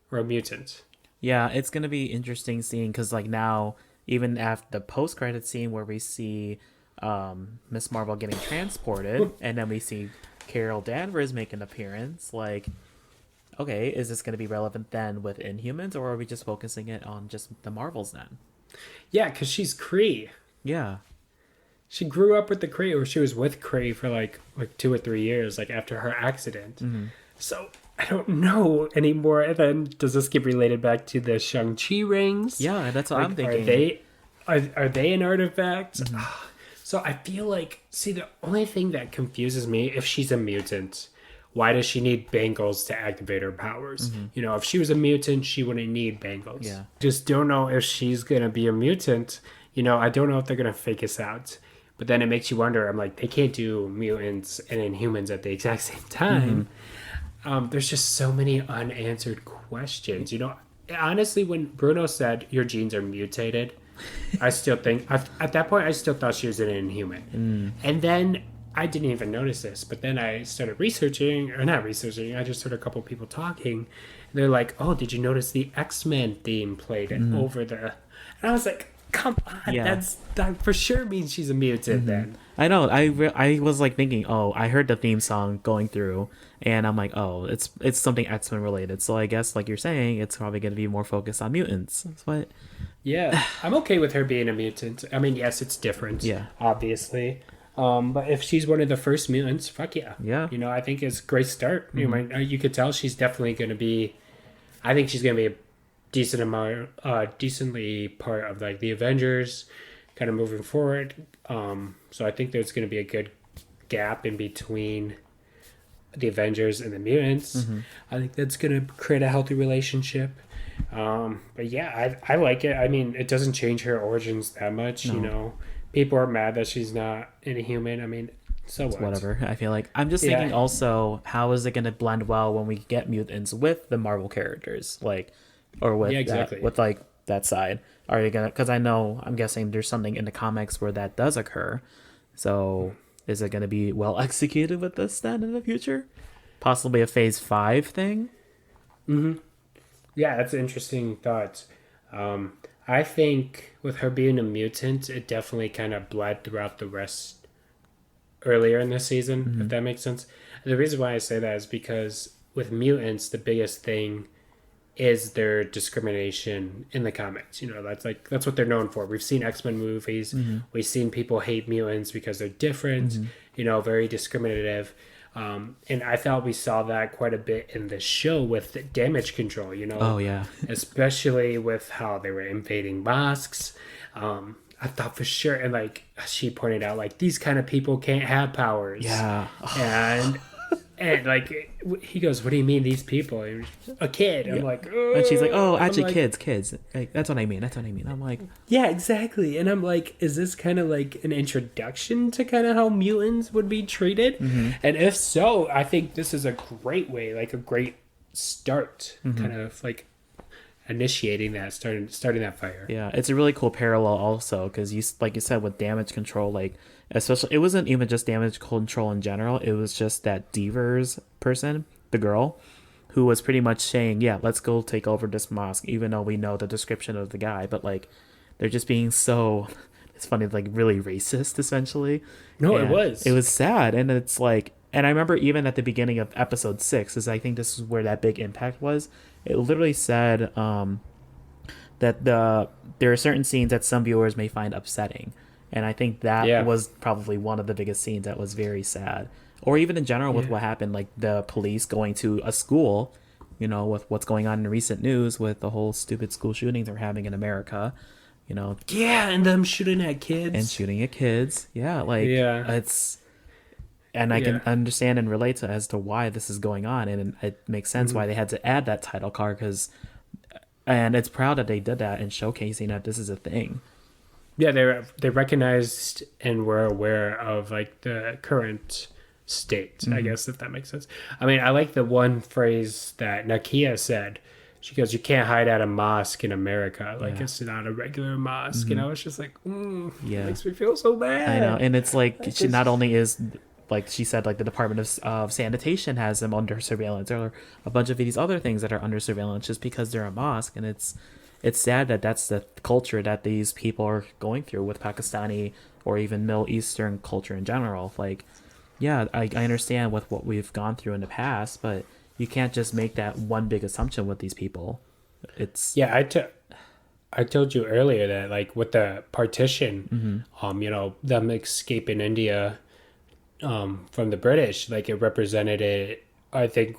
Or a mutant. Yeah, it's going to be interesting seeing, because like now, even after the post-credit scene where we see Miss Marvel getting transported, and then we see Carol Danvers make an appearance, like, okay, is this going to be relevant then with Inhumans, or are we just focusing it on just the Marvels then? Yeah, because she's Kree. Yeah. She grew up with the Kree, or she was with Kree for like 2 or 3 years, like after her accident. So I don't know anymore. And then does this get related back to the Shang-Chi rings? Yeah, that's what I'm thinking. Are they an artifact? So I feel like, the only thing that confuses me, if she's a mutant, why does she need bangles to activate her powers? If she was a mutant, she wouldn't need bangles. Yeah. Just don't know if she's going to be a mutant. I don't know if they're going to fake us out. But then it makes you wonder, I'm like, they can't do mutants and Inhumans at the exact same time. There's just so many unanswered questions. Honestly, when Bruno said your genes are mutated, I still think, at that point, I still thought she was an Inhuman. And then I didn't even notice this, but then I started researching, or not researching, I just heard a couple people talking. And they're like, oh, did you notice the X-Men theme played over the... And I was like, come on, that for sure means she's a mutant then. I know. I was like thinking, oh, I heard the theme song going through, and I'm like, oh, it's something X-Men related. So I guess, like you're saying, it's probably going to be more focused on mutants. But yeah, I'm okay with her being a mutant. I mean, yes, it's different. Yeah, obviously. But if she's one of the first mutants, fuck yeah. Yeah. I think it's a great start. You could tell she's definitely going to be. I think she's going to be a decently part of like the Avengers, kind of moving forward. So I think there's going to be a good gap in between the Avengers and the mutants. I think that's going to create a healthy relationship. But yeah, I like it. I mean, it doesn't change her origins that much. No. People are mad that she's not Inhuman. I mean, so what? Whatever. I feel like I'm just thinking also, how is it going to blend well when we get mutants with the Marvel characters, like, or with with like that side? Are you gonna? Because I'm guessing there's something in the comics where that does occur. So is it going to be well executed with this then in the future? Possibly a Phase 5 thing. Yeah, that's an interesting thought. I think with her being a mutant, it definitely kind of bled throughout the rest earlier in the season, if that makes sense. And the reason why I say that is because with mutants, the biggest thing is their discrimination in the comics. That's what they're known for. We've seen X-Men movies. We've seen people hate mutants because they're different, very discriminative. And I thought we saw that quite a bit in the show with damage control, Oh, yeah. especially with how they were invading mosques. I thought for sure, and like she pointed out, like these kind of people can't have powers. Yeah. And And like he goes, "What do you mean these people?" And a kid. I'm like, and she's like, "Oh, actually, like, kids. Like, that's what I mean. That's what I mean." I'm like, yeah, exactly. And I'm like, is this kind of like an introduction to kind of how mutants would be treated? mm-hmm. And if so, I think this is a great way, like a great start, Mm-hmm. kind of like initiating that, starting that fire. Yeah, it's a really cool parallel also because like you said with damage control, like especially it wasn't even just damage control in general. It was just that Devers person, the girl, who was pretty much saying, "Yeah, let's go take over this mosque," even though we know the description of the guy. But like, they're just being so. It's funny, like really racist, essentially. No, And it was. It was sad, and it's like, and I remember even at the beginning of episode 6, is I think this is where that big impact was. It literally said that there are certain scenes that some viewers may find upsetting, and I think that was probably one of the biggest scenes that was very sad. Or even in general with what happened, like the police going to a school, you know, with what's going on in recent news with the whole stupid school shootings they're having in America, you know. Yeah, and them shooting at kids. And shooting at kids. Yeah, like it's. And I can understand and relate to as to why this is going on, and it makes sense why they had to add that title card and it's proud that they did that and showcasing that this is a thing. Yeah, they recognized and were aware of like the current state, I guess, if that makes sense. I mean, I like the one phrase that Nakia said. She goes, "You can't hide at a mosque in America. Like it's not a regular mosque." And I was just like, it makes me feel so bad. I know, and it's like she not only is. Like she said, like the Department of Sanitation has them under surveillance, or a bunch of these other things that are under surveillance just because they're a mosque. And it's sad that that's the culture that these people are going through with Pakistani or even Middle Eastern culture in general. Like, yeah, I understand with what we've gone through in the past, but you can't just make that one big assumption with these people. It's I told you earlier that like with the partition, you know, them escaping India. From the British, like it represented it, I think,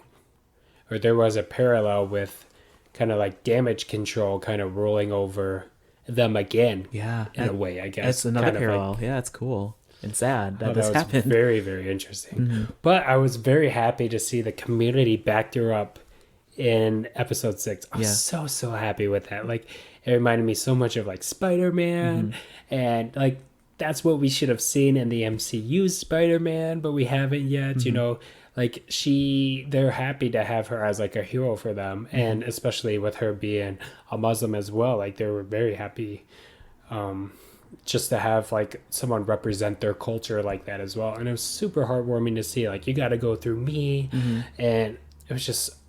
or there was a parallel with kind of like damage control kind of ruling over them again. Yeah, in a way, I guess. That's another kind parallel. Like, yeah, it's cool and sad that this was happened. Very, very interesting. But I was very happy to see the community backed her up in episode 6. I was so happy with that. Like it reminded me so much of like Spider-Man and like that's what we should have seen in the MCU Spider-Man, but we haven't yet. You know, like they're happy to have her as like a hero for them, and especially with her being a Muslim as well. Like they were very happy, just to have like someone represent their culture like that as well. And it was super heartwarming to see. Like you got to go through me, and it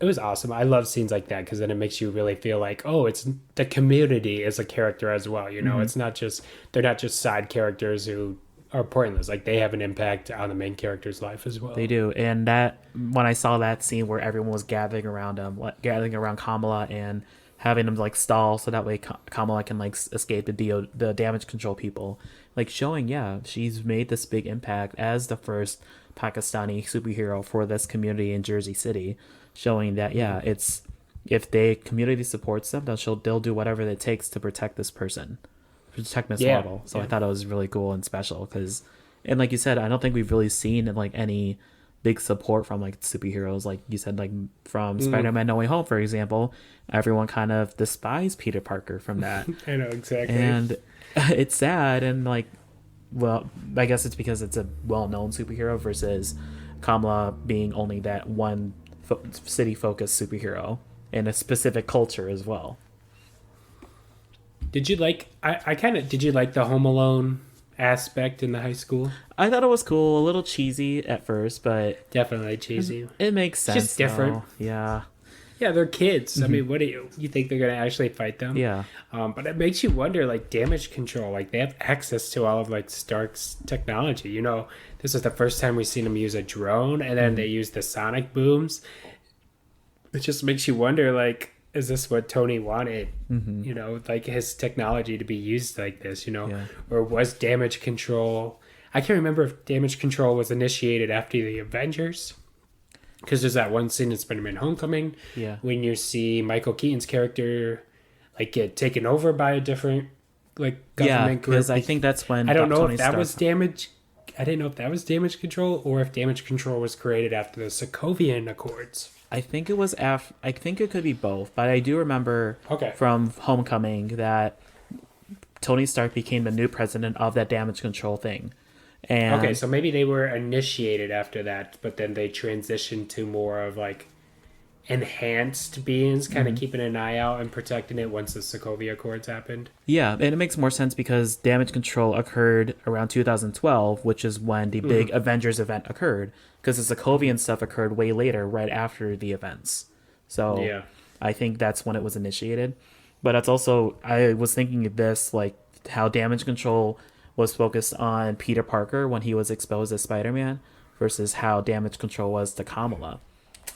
was awesome. I love scenes like that because then it makes you really feel like, oh, it's the community is a character as well. You know, it's not just, they're not just side characters who are pointless. Like they have an impact on the main character's life as well. They do. And that, when I saw that scene where everyone was gathering around Kamala and having them like stall so that way Kamala can like escape the damage control people, like showing, she's made this big impact as the first Pakistani superhero for this community in Jersey City, showing that it's, if the community supports them, they'll do whatever it takes to protect this person, protect Miss Marvel. So I thought it was really cool and special because, and like you said, I don't think we've really seen like any big support from like superheroes, like you said, like from Spider-Man No Way Home, for example. Everyone kind of despised Peter Parker from that. I know, exactly. And it's sad, and like, well, I guess it's because it's a well-known superhero versus Kamala being only that one city-focused superhero in a specific culture as well. Did you like? Did you like the Home Alone aspect in the high school? I thought it was cool, a little cheesy at first, but definitely cheesy. It makes sense. It's just different. Though. Yeah. Yeah, they're kids. I mean, what do you think they're gonna actually fight them? Yeah. But it makes you wonder, like damage control. Like they have access to all of like Stark's technology. You know, this is the first time we've seen them use a drone, and then they use the sonic booms. It just makes you wonder, like, is this what Tony wanted? You know, like his technology to be used like this. You know, or was damage control? I can't remember if damage control was initiated after the Avengers. Because there's that one scene in Spider-Man Homecoming when you see Michael Keaton's character like get taken over by a different like government group. Because I think that's when I don't know Tony if that was damage. I didn't know if that was Damage Control or if Damage Control was created after the Sokovian Accords. I think it was I think it could be both, but I do remember from Homecoming that Tony Stark became the new president of that Damage Control thing. And okay, so maybe they were initiated after that, but then they transitioned to more of like enhanced beings, kind of keeping an eye out and protecting it once the Sokovia Accords happened. Yeah, and it makes more sense because Damage Control occurred around 2012, which is when the big Avengers event occurred, because the Sokovian stuff occurred way later, right after the events. So yeah. I think that's when it was initiated. But that's also, I was thinking of this, like how Damage Control was focused on Peter Parker when he was exposed as Spider-Man versus how Damage Control was to Kamala.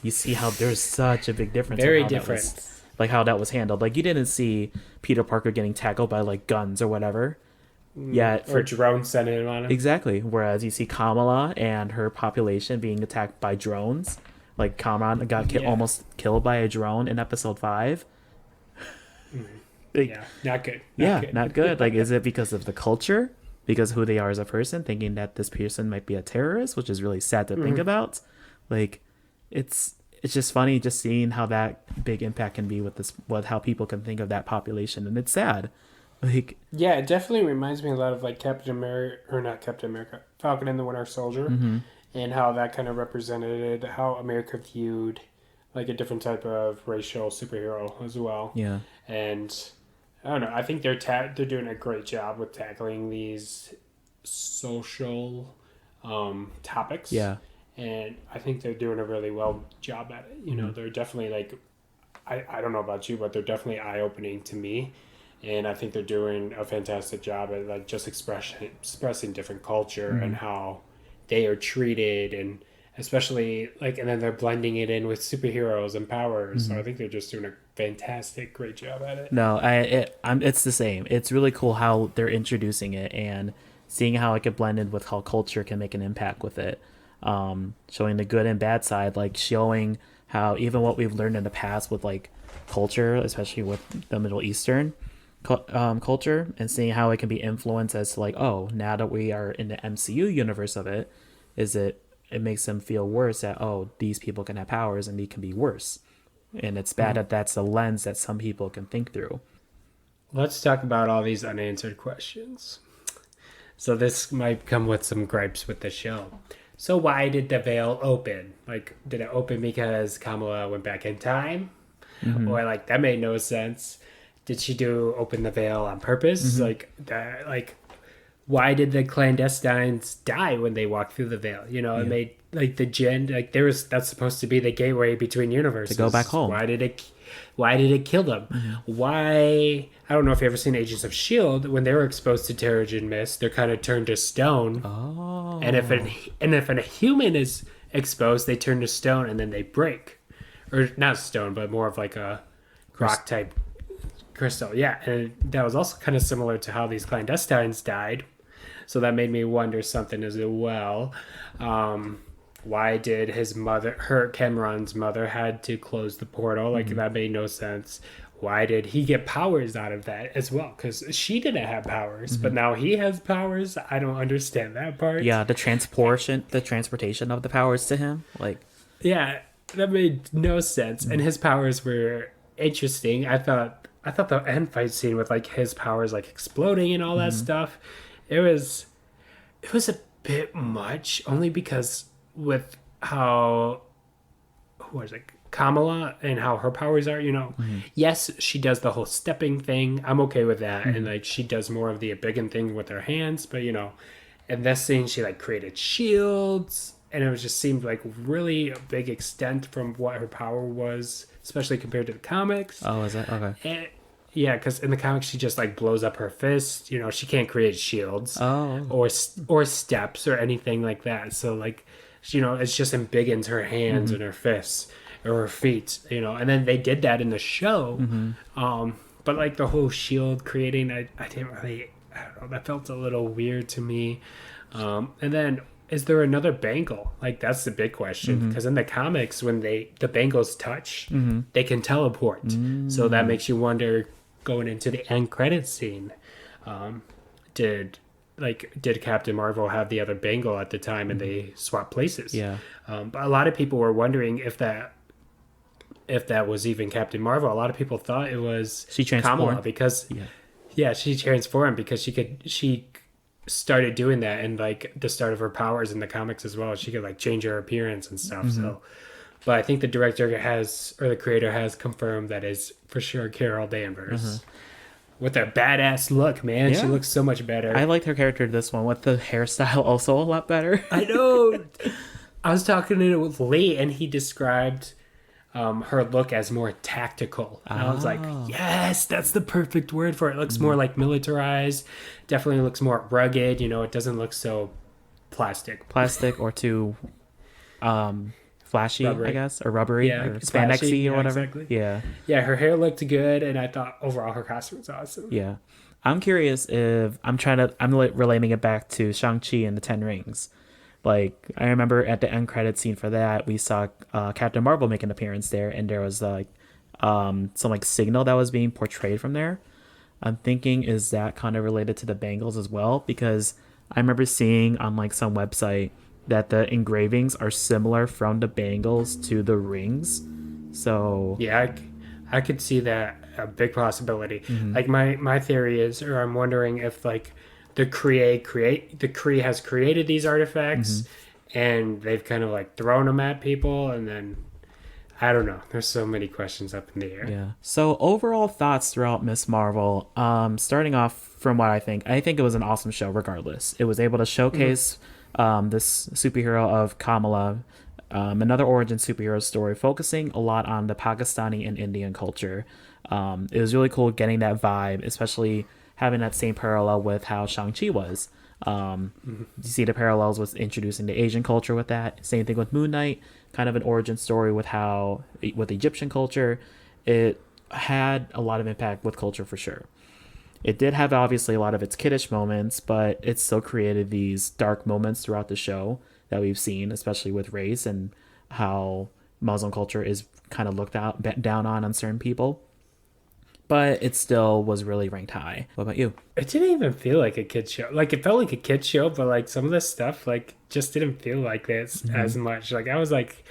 You see how there's such a big difference. Very different. Like how that was handled. Like you didn't see Peter Parker getting tackled by like guns or whatever. Or drones sending him on him. Exactly. Whereas you see Kamala and her population being attacked by drones. Like Kamala got almost killed by a drone in episode 5. Yeah, not good. Not good. Like, is it because of the culture? Because of who they are as a person, thinking that this person might be a terrorist, which is really sad to think about. Like, it's just funny just seeing how that big impact can be with how people can think of that population, and it's sad. Like, yeah, it definitely reminds me a lot of like Falcon and the Winter Soldier, and how that kind of represented how America viewed like a different type of racial superhero as well. Yeah, and I don't know. I think they're doing a great job with tackling these social topics. Yeah. And I think they're doing a really well job at it. You know, they're definitely like, I don't know about you, but they're definitely eye-opening to me. And I think they're doing a fantastic job at like just expressing different culture and how they are treated, and especially like, and then they're blending it in with superheroes and powers. So I think they're just doing a great job at it. No, it's the same. It's really cool how they're introducing it and seeing how it can blend in with how culture can make an impact with it. Showing the good and bad side, like showing how even what we've learned in the past with like culture, especially with the Middle Eastern culture, and seeing how it can be influenced as to like, oh, now that we are in the MCU universe of it, it makes them feel worse that, oh, these people can have powers and they can be worse. And it's bad that that's a lens that some people can think through. Let's talk about all these unanswered questions. So this might come with some gripes with the show. So why did the veil open? Like, did it open because Kamala went back in time? Or like, that made no sense. Did she open the veil on purpose? Like, why did the clandestines die when they walked through the veil? You know, it made like the Jinn, like that's supposed to be the gateway between universes. To go back home. Why did it kill them? Why? I don't know if you've ever seen Agents of S.H.I.E.L.D. When they were exposed to Terrigen Mist, they're kind of turned to stone. Oh. And if a human is exposed, they turn to stone and then they break. Or not stone, but more of like a rock type crystal. Yeah, and that was also kind of similar to how these clandestines died. So that made me wonder something as well. Why did Cameron's mother had to close the portal? Like, that made no sense. Why did he get powers out of that as well? Because she didn't have powers, but now he has powers. I don't understand that part. Yeah, the transportation of the powers to him. Like, yeah, that made no sense. And his powers were interesting. I thought the end fight scene with like his powers like exploding and all that stuff, it was a bit much, only because with how Kamala and how her powers are, you know. Yes, she does the whole stepping thing. I'm okay with that. And like she does more of the big thing with her hands, but you know, in this scene she like created shields, and it just seemed like really a big extent from what her power was, especially compared to the comics. Oh, is that okay? And, yeah, because in the comics she just like blows up her fist. You know, she can't create shields or steps or anything like that. So like, you know, it's just embiggens her hands and her fists or her feet. You know, and then they did that in the show. But like the whole shield creating, I didn't really. I don't know. That felt a little weird to me. And then, is there another bangle? Like, that's the big question. Because in the comics, when the bangles touch, they can teleport. So that makes you wonder, going into the end credits scene, did did Captain Marvel have the other bangle at the time, and they swapped places. Yeah. But a lot of people were wondering if that was even Captain Marvel. A lot of people thought it was She Kamala transformed. because she transformed because she started doing that in like the start of her powers in the comics as well. She could like change her appearance and stuff. So, but I think the director has, or the creator has, confirmed that is for sure Carol Danvers. With a badass look, man. Yeah. She looks so much better. I liked her character this one, with the hairstyle also a lot better. I know. I was talking to it with Lee, and he described her look as more tactical. And I was like, yes, that's the perfect word for it. It looks more like militarized. Definitely looks more rugged. You know, it doesn't look so plastic. Plastic or too flashy, Rubbery. I guess, or rubbery, Yeah, or flashy, spandexy, or yeah, whatever. exactly. Yeah. Yeah, her hair looked good, and I thought overall her costume was awesome. Yeah. I'm curious if I'm relating it back to Shang-Chi and the Ten Rings. Like, I remember at the end credit scene for that, we saw Captain Marvel make an appearance there, and there was like some like signal that was being portrayed from there. I'm thinking, is that kind of related to the bangles as well? Because I remember seeing on like some website that the engravings are similar from the bangles to the rings. So Yeah, I could see that a big possibility. Like my theory is, or I'm wondering if like the Kree has created these artifacts, and they've kind of like thrown them at people, and then I don't know. There's so many questions up in the air. yeah. So overall thoughts throughout Miss Marvel. Starting off from what I think it was an awesome show. Regardless, it was able to showcase this superhero of Kamala, another origin superhero story, focusing a lot on the Pakistani and Indian culture. It was really cool getting that vibe, especially having that same parallel with how Shang-Chi was. You see the parallels with introducing the Asian culture with that. Same thing with Moon Knight, kind of an origin story with Egyptian culture. It had a lot of impact with culture for sure. It did have obviously a lot of its kiddish moments, but it still created these dark moments throughout the show that we've seen, especially with race and how Muslim culture is kind of looked down on certain people. But it still was really ranked high. What about you? It didn't even feel like a kid show. Like it felt like a kid show, but like some of the stuff like just didn't feel like this as much. Like I was like,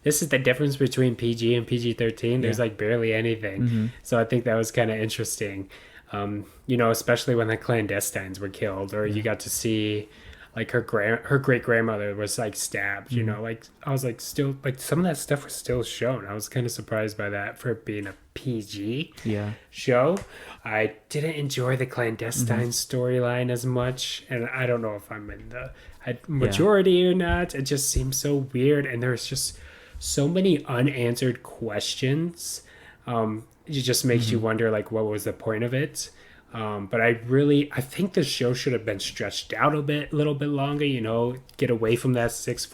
this is the difference between PG and PG-13. There's like barely anything. So I think that was kind of interesting. You know, especially when the clandestines were killed, or you got to see like her great grandmother was like stabbed. You know, like I was like still like some of that stuff was still shown. I was kind of surprised by that for it being a PG show. I didn't enjoy the clandestine storyline as much, and I don't know if I'm in the majority or not. It just seems so weird, and there's just so many unanswered questions. It just makes you wonder like what was the point of it. But I think the show should have been stretched out a little bit longer, you know, get away from that 6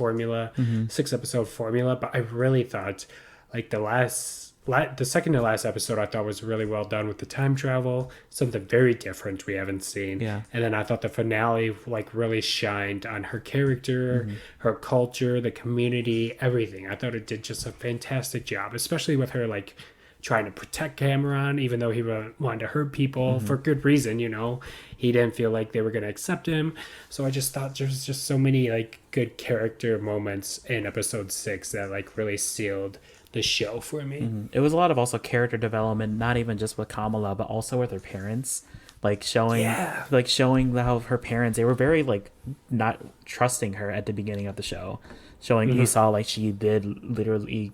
episode formula. But I really thought like the second to last episode I thought was really well done with the time travel, something very different we haven't seen. Yeah. And then I thought the finale like really shined on her character, her culture, the community, everything. I thought it did just a fantastic job, especially with her like trying to protect Cameron, even though he wanted to hurt people for good reason, you know. He didn't feel like they were going to accept him. So I just thought there's just so many like good character moments in episode 6 that like really sealed the show for me. It was a lot of also character development, not even just with Kamala, but also with her parents. Like showing how her parents, they were very like not trusting her at the beginning of the show. Showing you saw like she did literally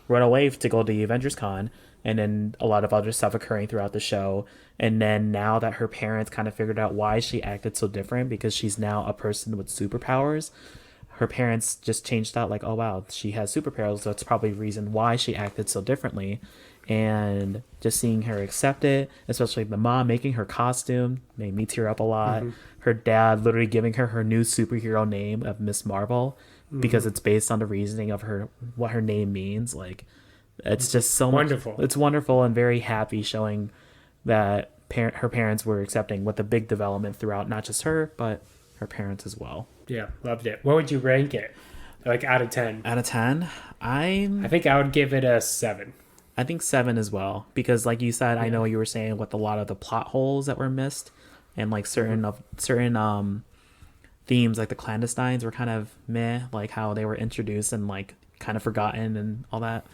run away to go to the Avengers Con, and then a lot of other stuff occurring throughout the show. And then now that her parents kind of figured out why she acted so different, because she's now a person with superpowers, her parents just changed that, like, oh wow, she has superpowers, so it's probably the reason why she acted so differently. And just seeing her accept it, especially the mom making her costume, made me tear up a lot. Her dad literally giving her new superhero name of Miss Marvel, because it's based on the reasoning of what her name means. Like, it's just so wonderful. It's wonderful and very happy, showing that her parents were accepting, with the big development throughout, not just her but her parents as well. Yeah, loved it. What would you rank it? Like out of 10? Out of 10, I think I would give it a 7. I think 7 as well, because like you said, I know you were saying with a lot of the plot holes that were missed, and like certain themes like the clandestines were kind of meh, like how they were introduced and like kind of forgotten and all that.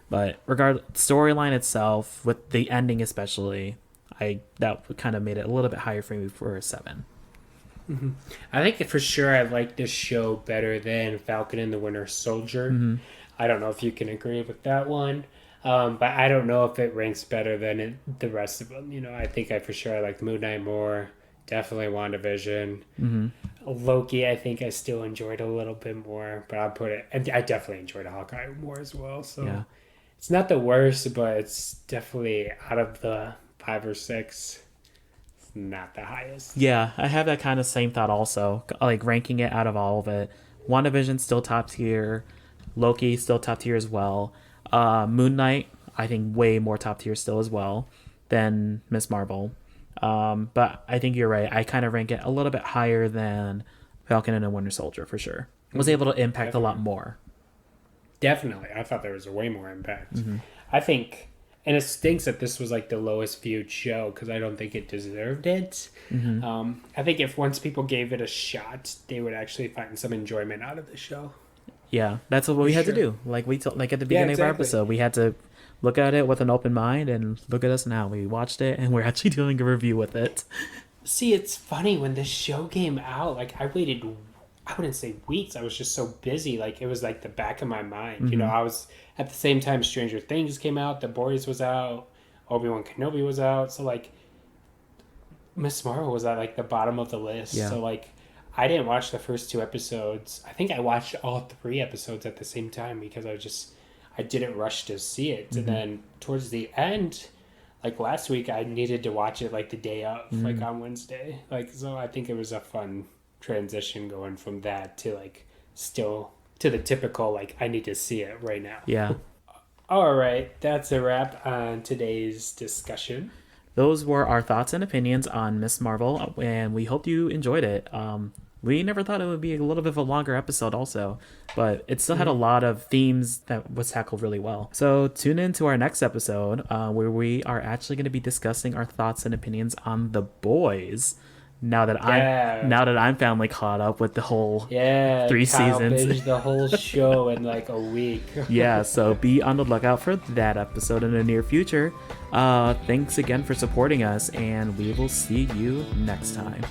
But storyline itself, with the ending especially, that kind of made it a little bit higher for me for a 7. Mm-hmm. I think for sure I like this show better than Falcon and the Winter Soldier. Mm-hmm. I don't know if you can agree with that one, but I don't know if it ranks better than the rest of them. I think I for sure like Moon Knight more. Definitely WandaVision. Mm-hmm. Loki, I think I still enjoyed a little bit more, but I'll put it. And I definitely enjoyed Hawkeye more as well. So yeah. It's not the worst, but it's definitely out of the 5 or 6. It's not the highest. Yeah, I have that kind of same thought also. Like ranking it out of all of it. WandaVision still top tier. Loki still top tier as well. Moon Knight, I think way more top tier still as well than Miss Marvel. But I think you're right. I kind of rank it a little bit higher than Falcon and the Winter Soldier for sure. Was able to impact a lot more. Definitely. I thought there was a way more impact. Mm-hmm. I think, and it stinks that this was like the lowest viewed show because I don't think it deserved it. Mm-hmm. I think if once people gave it a shot, they would actually find some enjoyment out of the show. Yeah, that's what we had to do. Like like at the beginning of our episode, we had to look at it with an open mind, and look at us now. We watched it, and we're actually doing a review with it. See, it's funny when this show came out. Like I waited, I wouldn't say weeks. I was just so busy. Like it was like the back of my mind. Mm-hmm. I was at the same time Stranger Things came out, The Boys was out, Obi-Wan Kenobi was out. So like Miss Marvel was at like the bottom of the list. Yeah. So like I didn't watch the first 2 episodes. I think I watched all 3 episodes at the same time because I didn't rush to see it. Mm-hmm. And then towards the end, like last week, I needed to watch it like the day of, like on Wednesday. Like, so I think it was a fun transition going from that to like still to the typical, like I need to see it right now. Yeah. All right. That's a wrap on today's discussion. Those were our thoughts and opinions on Miss Marvel, and we hope you enjoyed it. We never thought it would be a little bit of a longer episode also, but it still had a lot of themes that was tackled really well. So tune in to our next episode where we are actually going to be discussing our thoughts and opinions on The Boys. Now that I'm finally caught up with the whole 3 seasons. Binged the whole show in like a week. Yeah, so be on the lookout for that episode in the near future. Thanks again for supporting us, and we will see you next time.